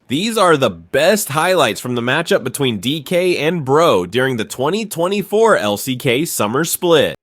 These are the best highlights from the matchup between DK and Bro during the 2024 LCK Summer Split.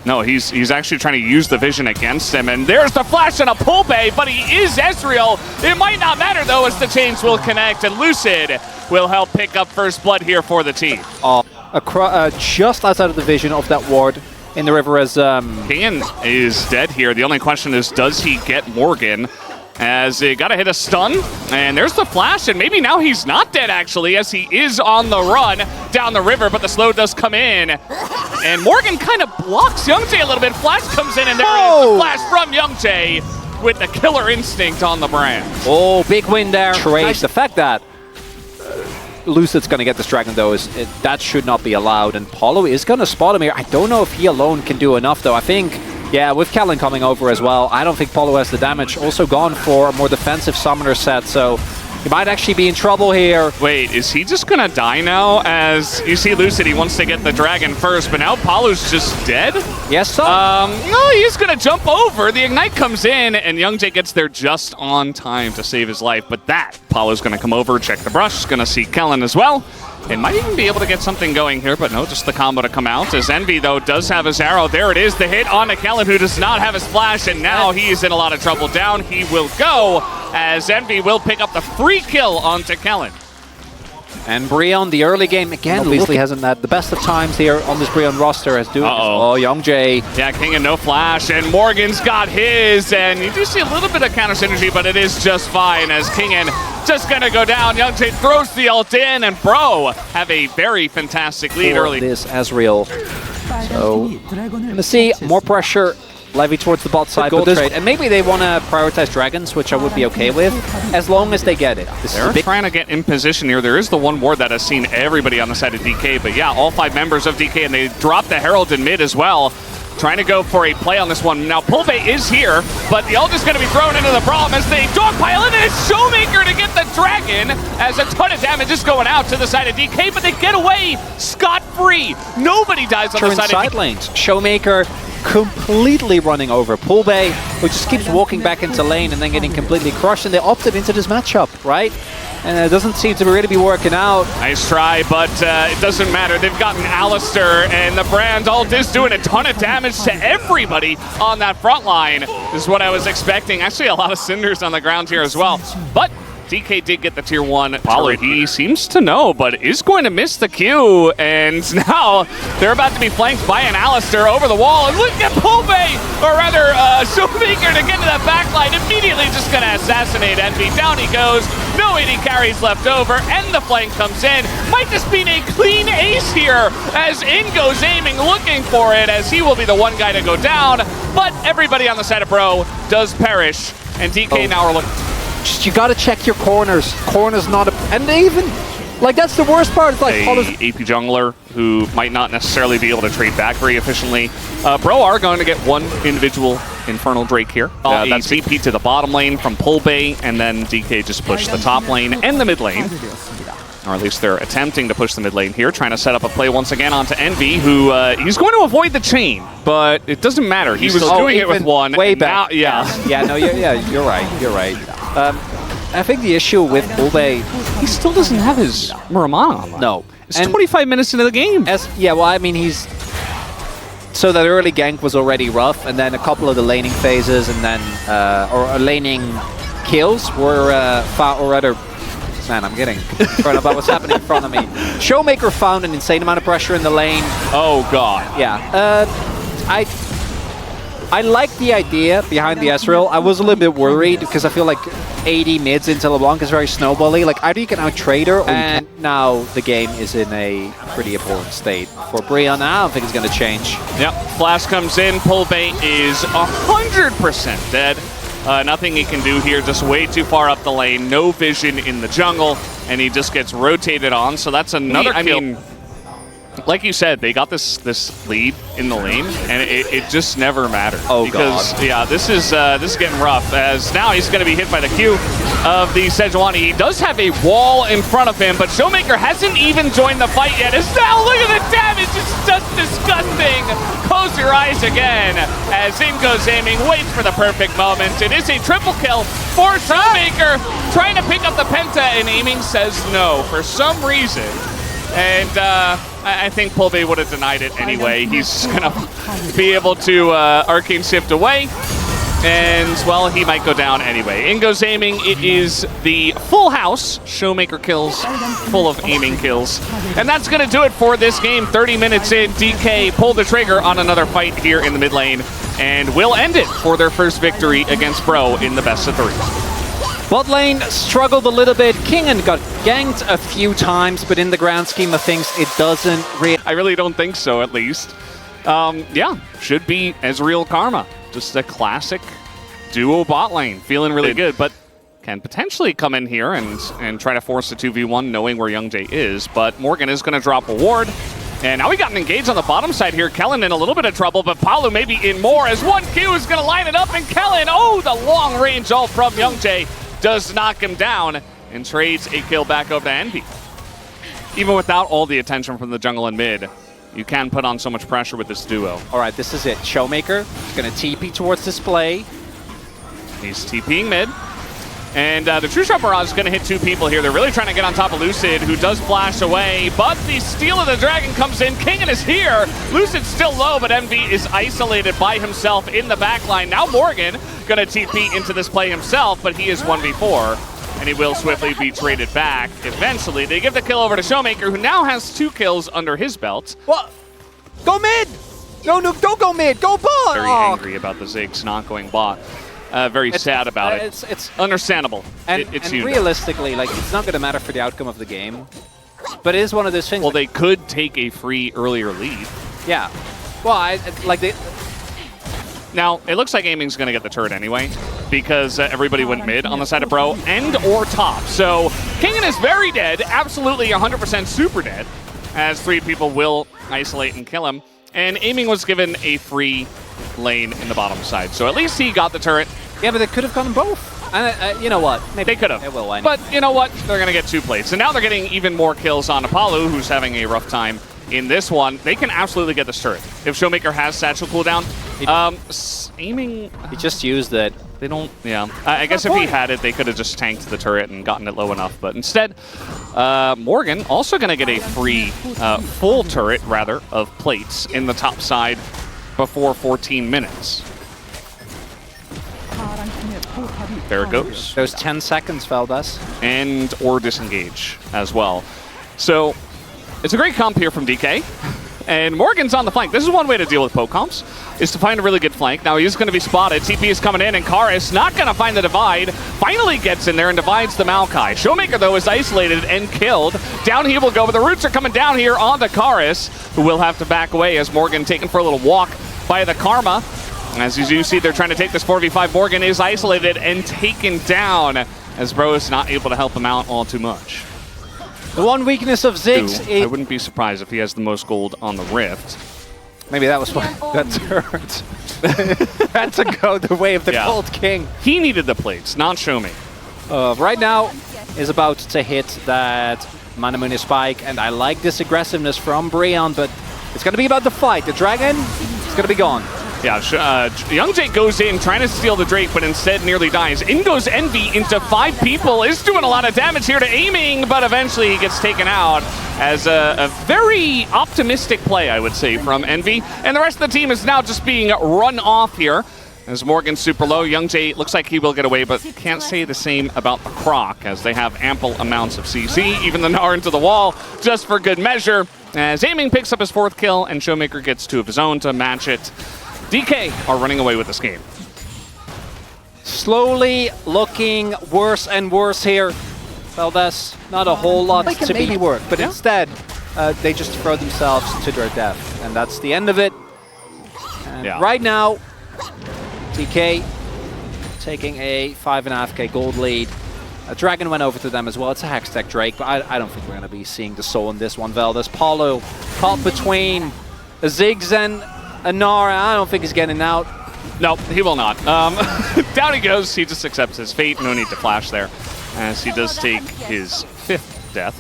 No, he's actually trying to use the vision against him, and there's the flash and a pull bay, but he is Ezreal. It might not matter, though, as the chains will connect, and Lucid will help pick up first blood here for the team. Just outside of the vision of that ward in the river as... Kian is dead here. The only question is, does he get Morgan? As he got to hit a stun, and there's the flash, and maybe now he's not dead, actually, as he is on the run down the river, but the slow does come in. And Morgan kind of blocks Youngjae a little bit. Flash comes in, and there is the flash from Youngjae with the killer instinct on the brand. Oh, big win there. Trace. The fact that Lucid's going to get this dragon, though, that should not be allowed, and Paulo is going to spot him here. I don't know if he alone can do enough, though. I think... yeah, with Kellen coming over as well, I don't think Paulo has the damage. Also gone for a more defensive summoner set, so he might actually be in trouble here. Wait, is he just gonna die now? As you see Lucid, he wants to get the dragon first, but now Paulo's just dead? Yes, sir. No, he's gonna jump over. The Ignite comes in, and Youngjae gets there just on time to save his life. But Paulo's gonna come over, check the brush, gonna see Kellen as well. It might even be able to get something going here, but no, just the combo to come out. As Envy, though, does have his arrow. There it is, the hit on Kellen, who does not have his flash, and now he's in a lot of trouble. Down he will go, as Envy will pick up the free kill onto Kellen. And Brion, the early game, again, obviously hasn't had the best of times here on this Brion roster as doing Youngjae. Yeah, King and no flash, and Morgan's got his, and you do see a little bit of counter synergy, but it is just fine as Kingen just gonna go down. Youngjae throws the ult in, and Bro have a very fantastic lead early. This Ezreal. So, gonna see more pressure levy towards the bot side, but trade. And maybe they want to prioritize dragons, which I would be okay with, as long as they get it. They're trying to get in position here. There is the one ward that has seen everybody on the side of DK, but yeah, all 5 members of DK, and they drop the Herald in mid as well. Trying to go for a play on this one. Now, Pulve is here, but the ult is going to be thrown into the problem as they dogpile in, and it's Showmaker to get the dragon, as a ton of damage is going out to the side of DK, but they get away scot-free. Nobody dies on the side of DK. Lanes. Showmaker completely running over Pulve, who just keeps walking back into lane and then getting completely crushed, and they opted into this matchup, right? And it doesn't seem to really be working out. Nice try, but it doesn't matter. They've gotten Alistair, and the brand ult is doing a ton of damage to everybody on that front line. This is what I was expecting. Actually, a lot of cinders on the ground here as well. But DK did get the tier 1 turret. He seems to know, but is going to miss the Q. And now they're about to be flanked by an Alistair over the wall. And look at Pulve, or rather, Showmaker to get to that backline. Immediately just going to assassinate Envy. Down he goes. No AD carries left over, and the flank comes in. Might just be a clean ace here, as in goes aiming, looking for it, as he will be the one guy to go down. But everybody on the side of Bro does perish, and DK now are looking. Just, you gotta check your corners. Corners not a... and they even... like, that's the worst part. It's like... AP jungler who might not necessarily be able to trade back very efficiently. Bro are going to get one individual Infernal Drake here. That's VP to the bottom lane from Pulve, and then DK just pushed the top lane and the mid lane. Or at least they're attempting to push the mid lane here, trying to set up a play once again onto Envy, who he's going to avoid the chain, but it doesn't matter. He was doing it with one. Way back. Now, yeah. No, you're right. You're right. I think the issue with Pulve, he still doesn't have his Muramana on. No. It's 25 minutes into the game. Well, I mean, he's... so that early gank was already rough, and then a couple of the laning phases, and then... or laning kills were or rather... man, I'm getting thrown about what's happening in front of me. Showmaker found an insane amount of pressure in the lane. Oh, God. Yeah. I like the idea behind the Ezreal. I was a little bit worried because I feel like 80 mids into LeBlanc is very snowbally. Like, either you can out-trade her, and now the game is in a pretty important state for Brion. I don't think it's going to change. Yep. Flash comes in. Pulve is 100% dead. Nothing he can do here, just way too far up the lane. No vision in the jungle, and he just gets rotated on. So that's another kill. I mean, like you said, they got this lead in the lane, and it just never mattered. Oh, because, God. yeah, this is getting rough, as now he's going to be hit by the Q of the Sejuani. He does have a wall in front of him, but Showmaker hasn't even joined the fight yet. It's now, look at the damage, it's just disgusting. Close your eyes again, as in goes aiming, waits for the perfect moment. It is a triple kill for Showmaker, trying to pick up the Penta, and aiming says no for some reason. And I think Pulbe would have denied it anyway. He's going to be able to Arcane Shift away. And, well, he might go down anyway. In goes aiming. It is the full house. Showmaker kills, full of aiming kills. And that's going to do it for this game. 30 minutes in, DK pulled the trigger on another fight here in the mid lane. And will end it for their first victory against Bro in the best of 3. Bot lane struggled a little bit. Kingen got ganked a few times, but in the grand scheme of things, it doesn't really... I really don't think so, at least. Yeah, should be Ezreal Karma. Just a classic duo bot lane. Feeling really good, but can potentially come in here and try to force a 2v1 knowing where Youngjae is. But Morgan is going to drop a ward. And now we got an engage on the bottom side here. Kellen in a little bit of trouble, but Palu maybe in more as 1Q is going to line it up. And Kellen, oh, the long range ult from Youngjae does knock him down and trades a kill back over to Envy. Even without all the attention from the jungle and mid, you can put on so much pressure with this duo. All right, this is it. Showmaker is going to TP towards display. He's TPing mid. And the True Shot Barrage is going to hit 2 people here. They're really trying to get on top of Lucid, who does flash away. But the Steal of the Dragon comes in. Kingen is here. Lucid's still low, but MV is isolated by himself in the backline. Now Morgan going to TP into this play himself, but he is 1v4. And he will swiftly be traded back. Eventually, they give the kill over to Showmaker, who now has 2 kills under his belt. What? Go mid! No, don't go mid. Go bot! Very angry about the Ziggs not going bot. Very sad about it. It's understandable. And, it's and realistically, like, it's not going to matter for the outcome of the game. But it is one of those things. Well, they could take a free earlier lead. Yeah. Well, Now, it looks like aiming's going to get the turret anyway, because everybody went mid on the side of Bro and or top. So Kingen is very dead, absolutely 100% super dead, as 3 people will isolate and kill him. And aiming was given a free lane in the bottom side. So at least he got the turret. Yeah, but they could have gotten both. And you know what? Maybe they could have. They will win. But you know what? They're going to get 2 plates. And now they're getting even more kills on Apollo, who's having a rough time in this one. They can absolutely get this turret. If Showmaker has satchel cooldown, aiming... He just used it. They don't... Yeah. I guess if he had it, they could have just tanked the turret and gotten it low enough. But instead, Morgan also going to get a free full turret, rather, of plates in the top side before 14 minutes. There it goes. Those 10 seconds, Feldas. And or disengage as well. So it's a great comp here from DK. And Morgan's on the flank. This is one way to deal with poke comps, is to find a really good flank. Now he's going to be spotted. TP is coming in, and Karis not going to find the divide. Finally gets in there and divides the Maokai. Showmaker, though, is isolated and killed. Down he will go, but the roots are coming down here onto Karis, who will have to back away as Morgan taken for a little walk by the Karma. As you see, they're trying to take this 4v5. Morgan is isolated and taken down, as Bro is not able to help him out all too much. The one weakness of Ziggs is... I wouldn't be surprised if he has the most gold on the Rift. Maybe that was what that turned. Had to go the way of the Gold King. He needed the plates, not Showme. Right now is about to hit that Manamune spike, and I like this aggressiveness from Brion, but it's going to be about the fight. The dragon is going to be gone. Yeah, Youngjae goes in trying to steal the Drake, but instead nearly dies. In goes Envy into 5 people, is doing a lot of damage here to aiming, but eventually he gets taken out as a very optimistic play, I would say, from Envy. And the rest of the team is now just being run off here. As Morgan's super low, Youngjae looks like he will get away, but can't say the same about the Croc, as they have ample amounts of CC, even the Gnar into the wall, just for good measure. As aiming picks up his 4th kill, and Showmaker gets 2 of his own to match it. DK are running away with this game. Slowly looking worse and worse here. Well, that's not a whole lot to maybe work, but instead, they just throw themselves to their death. And that's the end of it. And right now, DK taking a 5.5k gold lead. A Dragon went over to them as well. It's a Hextech Drake, but I don't think we're going to be seeing the soul in this one, Veldas. Paulo caught between Ziggs and Nara. I don't think he's getting out. No, he will not. Down he goes. He just accepts his fate. No need to flash there, as he does take his 5th death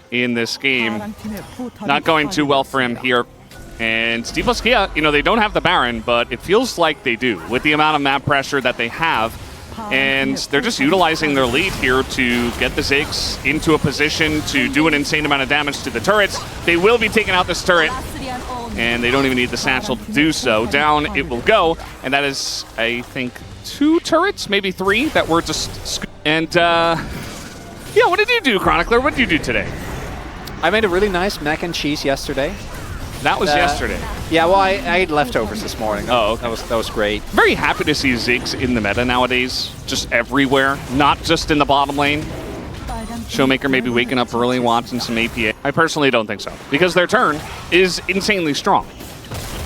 in this game. Not going too well for him here. And Dplus KIA, you know, they don't have the Baron, but it feels like they do with the amount of map pressure that they have. And they're just utilizing their lead here to get the Ziggs into a position to do an insane amount of damage to the turrets. They will be taking out this turret, and they don't even need the satchel to do so. Down it will go, and that is, I think, 2 turrets, maybe 3, that were just... And, yeah, what did you do, Chronicler? What did you do today? I made a really nice mac and cheese yesterday. That was yesterday. Yeah, well, I ate leftovers this morning. Oh, okay. That was great. Very happy to see Ziggs in the meta nowadays, just everywhere, not just in the bottom lane. Showmaker maybe waking up early, watching some APA. I personally don't think so, because their turn is insanely strong.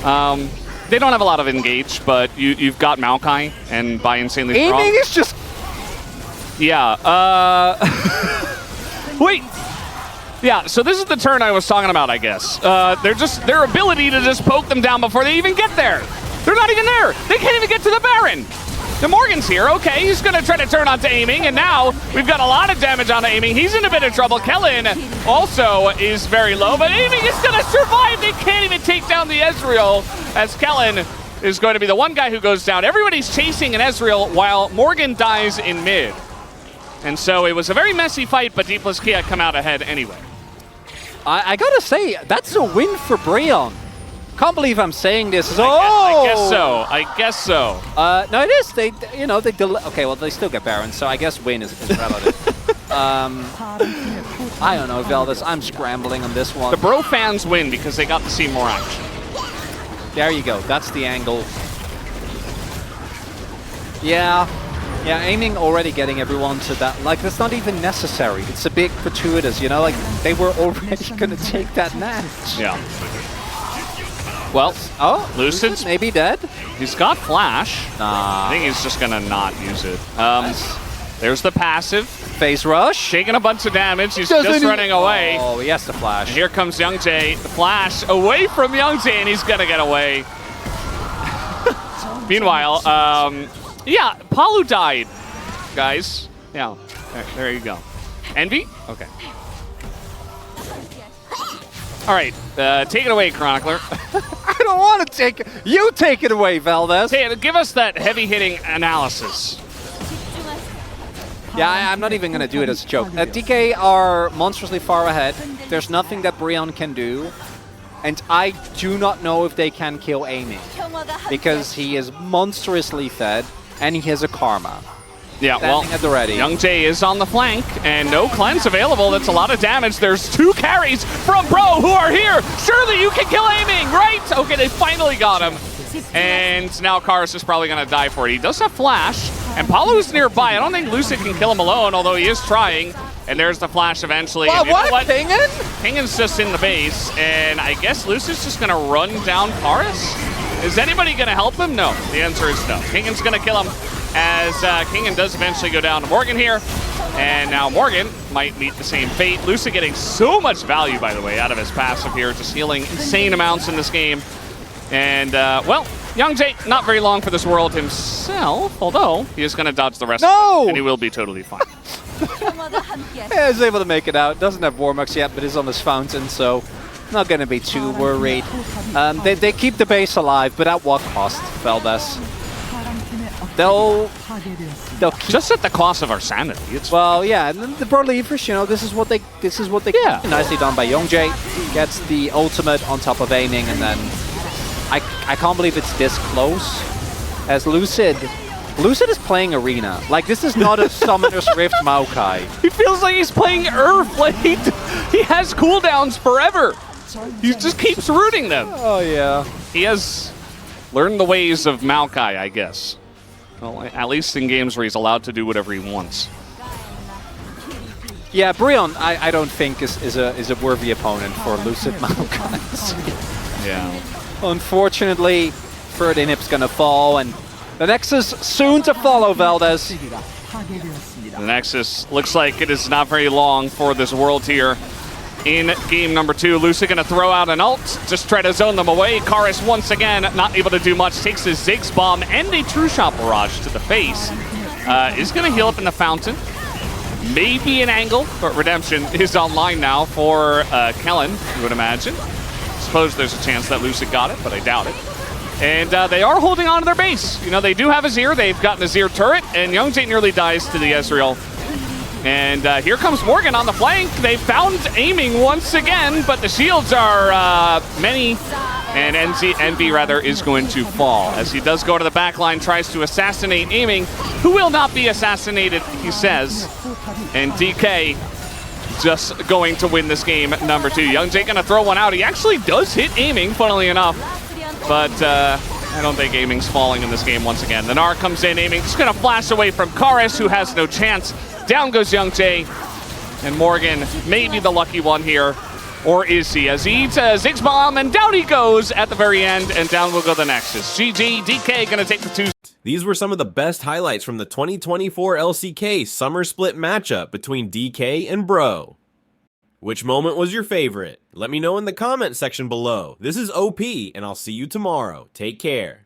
They don't have a lot of engage, but you've got Maokai, and by insanely strong... Aiming is just... Yeah, wait! Yeah, so this is the turn I was talking about, I guess. Their ability to just poke them down before they even get there. They're not even there. They can't even get to the Baron. The Morgan's here. Okay, he's going to try to turn onto aiming, and now we've got a lot of damage on aiming. He's in a bit of trouble. Kellen also is very low, but aiming is going to survive. They can't even take down the Ezreal, as Kellen is going to be the one guy who goes down. Everybody's chasing an Ezreal while Morgan dies in mid. And so it was a very messy fight, but Dplus KIA come out ahead anyway. I gotta say, that's a win for Brion. Can't believe I'm saying this. I guess so. I guess so. No, it is. They okay, well, they still get Baron, so I guess win is relative. I don't know, Veldas. I'm scrambling on this one. The Bro fans win because they got to see more action. There you go. That's the angle. Yeah. Yeah, aiming already getting everyone to that. Like, that's not even necessary. It's a bit gratuitous, you know? Like, they were already going to take that match. Yeah. Well, Lucid's maybe dead. He's got Flash. Nah. I think he's just going to not use it. There's the passive. Phase rush. Taking a bunch of damage. He's just running away. Oh, he has the Flash. And here comes Youngjae. The Flash away from Youngjae, and he's going to get away. Meanwhile, yeah, Palu died, guys. Yeah, there you go. Envy? Okay. All right, take it away, Chronicler. I don't want to take it. You take it away, Veldas. Hey, give us that heavy-hitting analysis. Yeah, I'm not even going to do it as a joke. DK are monstrously far ahead. There's nothing that Brion can do. And I do not know if they can kill aiming. Because he is monstrously fed. And he has a Karma. Yeah, well, at the ready. Youngjae is on the flank, and no cleanse available. That's a lot of damage. There's 2 carries from Bro who are here. Surely you can kill aiming, right? Okay, they finally got him. And now Karis is probably going to die for it. He does have Flash, and Paulo's nearby. I don't think Lucid can kill him alone, although he is trying. And there's the Flash eventually. Wow, and you know what? Pingen? Pingen's just in the base, and I guess Lucid's just going to run down Karis? Is anybody going to help him? No. The answer is no. Kingan's going to kill him as Kingan does eventually go down to Morgan here. And now Morgan might meet the same fate. Lucid getting so much value, by the way, out of his passive here. Just healing insane amounts in this game. And, well, Youngjae, not very long for this world himself, although he is going to dodge the rest of it, and he will be totally fine. Yeah, he's able to make it out. Doesn't have Warmux yet, but is on his fountain, so not going to be too worried. They keep the base alive, but at what cost, Veldas? They'll keep just at the cost of our sanity. It's well, yeah, and then the Bro Leavers, you know, this is what they yeah. Nicely done by Youngjae. Gets the ultimate on top of aiming, and then I can't believe it's this close. As Lucid is playing Arena. Like, this is not a Summoner's Rift Maokai. He feels like he's playing Earth. Like, he has cooldowns forever. He just keeps rooting them. Oh, yeah. He has learned the ways of Maokai, I guess. Well, at least in games where he's allowed to do whatever he wants. Yeah, Brion, I don't think is a worthy opponent for Lucid Maokai. Yeah. Unfortunately, third inhib's gonna fall, and the Nexus soon to follow, Veldas. The Nexus looks like it is not very long for this world here. In game number 2, Lucid gonna throw out an ult, just try to zone them away. Karis once again not able to do much, takes his Ziggs bomb and a True Shot Barrage to the face. Is gonna heal up in the fountain. Maybe an angle, but Redemption is online now for Kellen, you would imagine. Suppose there's a chance that Lucid got it, but I doubt it. And they are holding on to their base. You know, they do have Azir, they've gotten a Azir turret, and Youngjae nearly dies to the Ezreal. And here comes Morgan on the flank. They found aiming once again, but the shields are many. And Envy rather is going to fall as he does go to the back line, tries to assassinate aiming, who will not be assassinated, he says. And DK just going to win this game number 2. Youngjae gonna throw one out. He actually does hit aiming, funnily enough, but I don't think aiming's falling in this game once again. The Gnar comes in, aiming, just gonna flash away from Karis, who has no chance. Down goes Youngjae, and Morgan may be the lucky one here, or is he? As he eats a Ziggs bomb, and down he goes at the very end, and down will go the Nexus. GG, DK gonna take the 2. These were some of the best highlights from the 2024 LCK Summer Split matchup between DK and Bro. Which moment was your favorite? Let me know in the comment section below. This is OP, and I'll see you tomorrow. Take care.